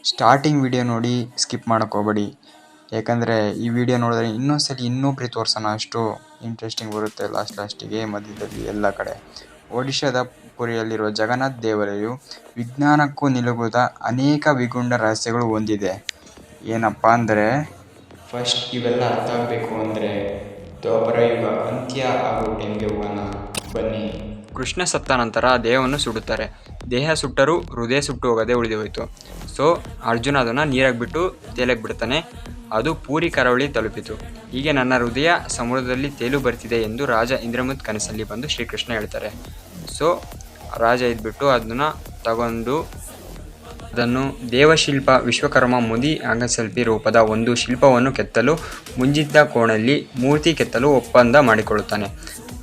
Starting video ನೋಡಿ skip ಮಾಡೋಕೆ ಹೋಗಬೇಡಿ. ಯಾಕಂದರೆ ಈ ವಿಡಿಯೋ ನೋಡಿದ್ರೆ ಇನ್ನೊಬ್ರಿಗೆ ತೋರಿಸೋಣ ಅಷ್ಟು ಇಂಟ್ರೆಸ್ಟಿಂಗ್ ಬರುತ್ತೆ. ಲಾಸ್ಟಿಗೆ ಮಧ್ಯದಲ್ಲಿ ಎಲ್ಲ ಕಡೆ. ಒಡಿಶಾದ ಪುರಿಯಲ್ಲಿರುವ ಜಗನ್ನಾಥ ದೇವಾಲಯವು ವಿಜ್ಞಾನಕ್ಕೂ ನಿಲುಕದ ಅನೇಕ ವಿಗುಂಡ ರಹಸ್ಯಗಳು ಹೊಂದಿದೆ. ಏನಪ್ಪ ಅಂದರೆ ಫಸ್ಟ್ ಇವೆಲ್ಲ ಅರ್ಥ ಆಗಬೇಕು ಅಂದರೆ ದ್ವಾಪರ ಯುಗ ಅಂತ್ಯ ಆಗೋ ಟೈಮ್ಗೆ ಹೋಗೋಣ ಬನ್ನಿ. ಕೃಷ್ಣ ಸತ್ತ ನಂತರ ದೇಹವನ್ನು ಸುಡುತ್ತಾರೆ. ದೇಹ ಸುಟ್ಟರೂ ಹೃದಯ ಸುಟ್ಟು ಹೋಗದೆ ಉಳಿದು ಹೋಯಿತು. ಸೊ ಅರ್ಜುನ ಅದನ್ನು ನೀರಾಗಿ ಬಿಟ್ಟು ತೇಲಕ್ಕೆ ಬಿಡ್ತಾನೆ. ಅದು ಪೂರಿ ಕರಾವಳಿ ತಲುಪಿತು. ಹೀಗೆ ನನ್ನ ಹೃದಯ ಸಮುದ್ರದಲ್ಲಿ ತೇಲು ಬರ್ತಿದೆ ಎಂದು ರಾಜ ಇಂದ್ರಮುತ್ ಕನಸಲ್ಲಿ ಬಂದು ಶ್ರೀಕೃಷ್ಣ ಹೇಳ್ತಾರೆ. ಸೊ ರಾಜ ಇದ್ಬಿಟ್ಟು ಅದನ್ನು ತಗೊಂಡು ಅದನ್ನು ದೇವಶಿಲ್ಪ ವಿಶ್ವಕರ್ಮ ಮುದಿ ಅಂಗಶಿಲ್ಪಿ ರೂಪದ ಒಂದು ಶಿಲ್ಪವನ್ನು ಕೆತ್ತಲು ಮುಂಚಿದ್ದ ಕೋಣಲ್ಲಿ ಮೂರ್ತಿ ಕೆತ್ತಲು ಒಪ್ಪಂದ ಮಾಡಿಕೊಳ್ಳುತ್ತಾನೆ.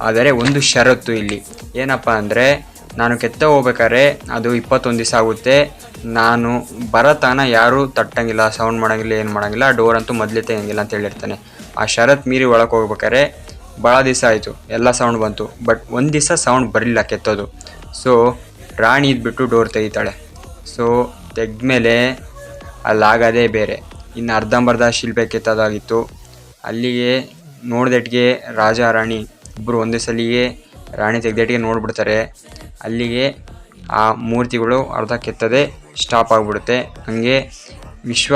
ಆದರೆ ಒಂದು ಷರತ್ತು ಇಲ್ಲಿ ಏನಪ್ಪ ಅಂದರೆ, ನಾನು ಕೆತ್ತ ಹೋಗ್ಬೇಕಾದ್ರೆ ಅದು 21 ದಿವಸ ಆಗುತ್ತೆ. ನಾನು ಬರತಾನ ಯಾರೂ ತಟ್ಟಂಗಿಲ್ಲ, ಸೌಂಡ್ ಮಾಡೋಂಗಿಲ್ಲ, ಏನು ಮಾಡೋಂಗಿಲ್ಲ, ಡೋರ್ ಅಂತೂ ಮೊದಲೇ ತೆಗೆಯಂಗಿಲ್ಲ ಅಂತ ಹೇಳಿರ್ತಾನೆ. ಆ ಷರತ್ತು ಮೀರಿ ಒಳಗೆ ಹೋಗ್ಬೇಕಾದ್ರೆ ಭಾಳ ದಿವಸ ಆಯಿತು, ಎಲ್ಲ ಸೌಂಡ್ ಬಂತು. ಬಟ್ ಒಂದು ದಿವಸ ಸೌಂಡ್ ಬರಲಿಲ್ಲ ಕೆತ್ತೋದು. ಸೊ ರಾಣಿ ಇದ್ಬಿಟ್ಟು ಡೋರ್ ತೆಗಿತಾಳೆ. ಸೊ ತೆಗೆದ್ಮೇಲೆ ಅಲ್ಲಾಗೋದೇ ಬೇರೆ. ಇನ್ನು ಅರ್ಧಂಬರ್ಧ ಶಿಲ್ಪೆ ಕೆತ್ತೋದಾಗಿತ್ತು. ಅಲ್ಲಿಗೆ ನೋಡ್ದಟ್ಟಿಗೆ ರಾಜ ರಾಣಿ ಇಬ್ಬರು ಒಂದೇ ಸಲಿಗೆ ರಾಣಿ ತೆಗೆದಟ್ಟಿಗೆ ನೋಡಿಬಿಡ್ತಾರೆ. ಅಲ್ಲಿಗೆ ಆ ಮೂರ್ತಿಗಳು ಅರ್ಧ ಕೆತ್ತದೇ ಸ್ಟಾಪ್ ಆಗಿಬಿಡುತ್ತೆ. ಹಾಗೆ ವಿಶ್ವ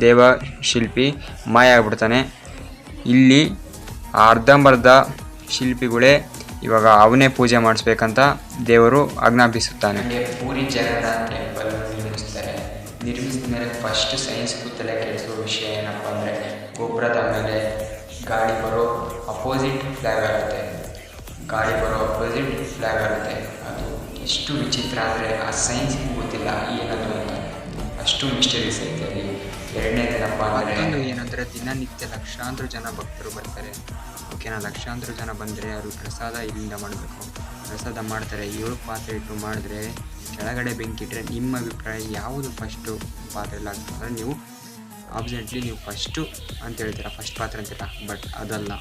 ದೇವ ಶಿಲ್ಪಿ ಮಾಯ ಆಗಿಬಿಡ್ತಾನೆ. ಇಲ್ಲಿ ಅರ್ಧಂಬರ್ಧ ಶಿಲ್ಪಿಗಳೇ ಇವಾಗ ಅವನೇ ಪೂಜೆ ಮಾಡಿಸ್ಬೇಕಂತ ದೇವರು ಆಜ್ಞಾಪಿಸುತ್ತಾನೆ. ಪೂರಿ ಜಗನ್ನಾಥ ಟೆಂಪಲ್ ನಿರ್ಮಿಸಿದ ಮೇಲೆ ಫಸ್ಟ್ ಸೈನ್ಸ್ ಕೂತಲೇ ಕೇಳಿಸುವ ವಿಷಯ ಏನಪ್ಪ ಅಂದರೆ, ಗೋಪುರದ ಮೇಲೆ ಗಾಳಿ ಬರೋ ಅಪೋಸಿಟ್ ಫ್ಲ್ಯಾಗ್ ಆಗುತ್ತೆ. ಅದು ಎಷ್ಟು ವಿಚಿತ್ರ ಅಂದರೆ ಆ ಸೈನ್ಸ್ಗೂ ಗೊತ್ತಿಲ್ಲ ಏನದು ಅಂತ. ಅಷ್ಟು ಮಿಸ್ಟರೀಸ್ ಐತೆ ಅಲ್ಲಿ. ಎರಡನೇದೇನಪ್ಪ ಅಂದರೆ ಏನಂದರೆ, ದಿನನಿತ್ಯ ಲಕ್ಷಾಂತರ ಜನ ಭಕ್ತರು ಬರ್ತಾರೆ. ಓಕೆನಾ, ಲಕ್ಷಾಂತರ ಜನ ಬಂದರೆ ಅವರು ಪ್ರಸಾದ ಇಲ್ಲಿಂದ ಮಾಡಬೇಕು. ಪ್ರಸಾದ ಮಾಡ್ತಾರೆ. 7 ಪಾತ್ರೆ ಇಟ್ಟು ಮಾಡಿದ್ರೆ ಕೆಳಗಡೆ ಬೆಂಕಿ ಇಟ್ಟರೆ ನಿಮ್ಮ ಅಭಿಪ್ರಾಯ ಯಾವುದು ಫಸ್ಟು ಪಾತ್ರೆಯಲ್ಲಿ ಆಗ್ತದೆ ಅಂದರೆ ನೀವು ಆಬ್ಸೆಂಟ್ಲಿ ನೀವು ಫಸ್ಟು ಅಂತ ಹೇಳ್ತೀರಾ, ಫಸ್ಟ್ ಪಾತ್ರೆ ಅಂತೀರ. ಬಟ್ ಅದಲ್ಲ.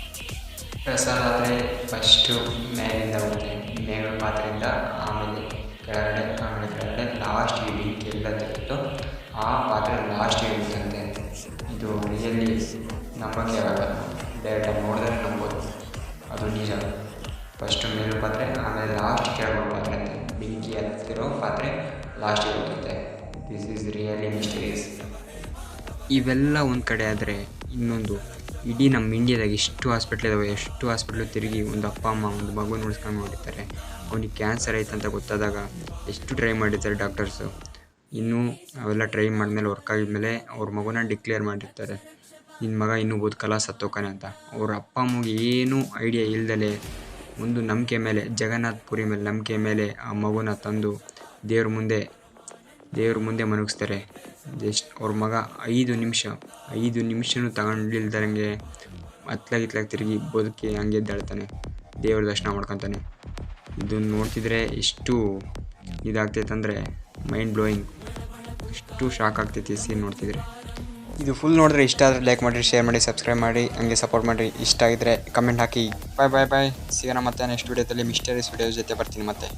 ಪ್ರಸಾದ ಆದರೆ ಫಸ್ಟು ಮೇಲಿಂದ ಬರುತ್ತೆ, ಮೇಲಿನ ಪಾತ್ರೆಯಿಂದ ಆಮೇಲೆ ಕೆಳಗಡೆ ಲಾಸ್ಟಿಗೆ ಬೆಂಕಿ ಎಲ್ಲ ತೆಗೆದು ಆ ಪಾತ್ರೆ ಲಾಸ್ಟಿಗೆ ಇರುತ್ತಂತೆ. ಇದು ರಿಯಲಿ ನಂಬಕ್ಕೆ ಆಗಲ್ಲ. ಡೈರೆಕ್ಟಾಗಿ ನೋಡಿದ್ರೆ ನಂಬೋದು, ಅದು ನಿಜ. ಫಸ್ಟು ಮೇಲಿನ ಪಾತ್ರೆ, ಆಮೇಲೆ ಲಾಸ್ಟ್ ಕೆಳಗಡೆ ಪಾತ್ರೆ ಅಂತೆ. ಬೆಂಕಿ ಹತ್ತಿರೋ ಪಾತ್ರೆ ಲಾಸ್ಟಿಗೆ ಇರುತ್ತೆ. This is really mysteries. ಇವೆಲ್ಲ ಒಂದು ಕಡೆ ಆದರೆ ಇನ್ನೊಂದು, ಇಡೀ ನಮ್ಮ ಇಂಡಿಯಾದಾಗ ಎಷ್ಟು ಹಾಸ್ಪಿಟ್ಲು ತಿರುಗಿ ಒಂದು ಅಪ್ಪ ಅಮ್ಮ ಒಂದು ಮಗುನ ಉಳಿಸ್ಕೊಂಡು ಮಾಡಿರ್ತಾರೆ. ಅವನಿಗೆ ಕ್ಯಾನ್ಸರ್ ಐತೆ ಅಂತ ಗೊತ್ತಾದಾಗ ಎಷ್ಟು ಟ್ರೈ ಮಾಡಿರ್ತಾರೆ ಡಾಕ್ಟರ್ಸು. ಇನ್ನೂ ಅವೆಲ್ಲ ಟ್ರೈ ಮಾಡಿದ್ಮೇಲೆ ವರ್ಕ್ ಆಗಿದ್ಮೇಲೆ ಅವ್ರ ಮಗುನ ಡಿಕ್ಲೇರ್ ಮಾಡಿರ್ತಾರೆ, ನಿನ್ನ ಮಗ ಇನ್ನೂ ಬದುಕಲ್ಲ, ಸತ್ತೋಕಾನೆ ಅಂತ. ಅವ್ರ ಅಪ್ಪ ಅಮ್ಮಗೆ ಏನೂ ಐಡಿಯಾ ಇಲ್ದಲೆ ಒಂದು ನಂಬಿಕೆ ಮೇಲೆ, ಜಗನ್ನಾಥ ಪುರಿ ಮೇಲೆ ನಂಬಿಕೆ ಮೇಲೆ ಆ ಮಗುನ ತಂದು ದೇವ್ರ ಮುಂದೆ ಮನಗಿಸ್ತಾರೆ. ಜಸ್ಟ್ ಅವ್ರ ಮಗ 5 ನಿಮಿಷನೂ ತಗೊಂಡಿಲ್ದಂಗೆ ಅತ್ಲಾಗ ತಿರುಗಿ ಬದುಕಿ ಹಂಗೆ ಎದ್ದಾಳ್ತಾನೆ, ದೇವ್ರ ದರ್ಶನ ಮಾಡ್ಕೊತಾನೆ. ಇದನ್ನು ನೋಡ್ತಿದ್ರೆ ಎಷ್ಟು ಇದಾಗ್ತೈತೆ ಅಂದರೆ ಮೈಂಡ್ ಬ್ಲೋಯಿಂಗ್. ಅಷ್ಟು ಶಾಕ್ ಆಗ್ತೈತಿ ಸೀನ್ ನೋಡ್ತಿದ್ರೆ. ಇದು ಫುಲ್ ನೋಡಿದ್ರೆ ಇಷ್ಟ ಆದರೆ ಲೈಕ್ ಮಾಡಿರಿ, ಶೇರ್ ಮಾಡಿ, ಸಬ್ಸ್ಕ್ರೈಬ್ ಮಾಡಿ, ಹಂಗೆ ಸಪೋರ್ಟ್ ಮಾಡಿರಿ. ಇಷ್ಟ ಆಗಿದ್ರೆ ಕಮೆಂಟ್ ಹಾಕಿ. ಬಾಯ್. ಸಿಗೋಣ ಮತ್ತೆ ನೆಕ್ಸ್ಟ್ ವೀಡಿಯೋದಲ್ಲಿ ಮಿಸ್ಟರೀಸ್ ವಿಡಿಯೋ ಜೊತೆ ಬರ್ತೀನಿ ಮತ್ತೆ.